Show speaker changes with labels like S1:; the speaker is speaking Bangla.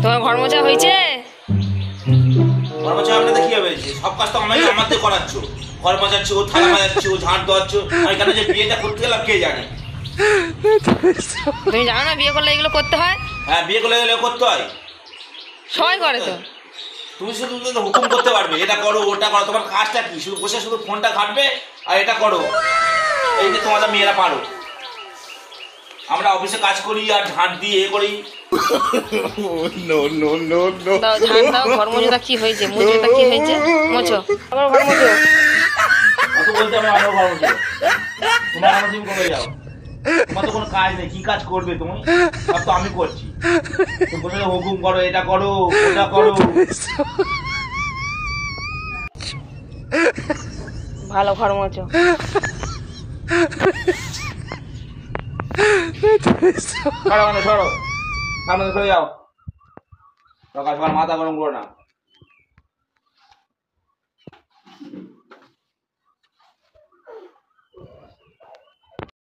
S1: তোমার ঘর মোছা হয়েছে?
S2: ঘর মোছা আপনাদের কি হবে? সব কাজ তো আমাদের করাচ্ছ। ঘর মোছাচ্ছ, থালা মাজাচ্ছ, ঝাঁট দেওয়াচ্ছ। আমি কেন যে বিয়েটা করতে গেলাম কে জানে?
S1: তুমি জানো না বিয়ে করলে এগুলো করতে হয়?
S2: হ্যাঁ, বিয়ে করলে গেলে করতে হয়।
S1: সবাই করে তো।
S2: তুমি শুধু হুকুম করতে পারবে, এটা করো ওটা করো। তোমার কাজটা কি? শুধু বসে শুধু ফোনটা ঘাঁটবে আর এটা করো। এই যে তোমাদের মেয়েরা পারো। আমরা অফিসে কাজ করি আর ঝাঁট দিয়ে এ করি।
S1: দাও ঝাঁট দাও। ঘর মোছাটা কি হয়েছে? মোছাটা কি হয়েছে? মোছো আবার ঘর মোছো।
S2: অত বলতে আমি আরো ঘর মুছবো। তোমার আমার তুমি করে যাও। তোমার তো কোনো কাজ নেই, কি কাজ করবে তুমি? সব তো আমি করছি। তুমি বসে হুকুম করো, এটা করো ওটা করো।
S1: ভালো ঘর মোছো।
S2: সরো মানে সরো, সামনে সরে যাও। সকাল সকাল মাথা গরম করো না।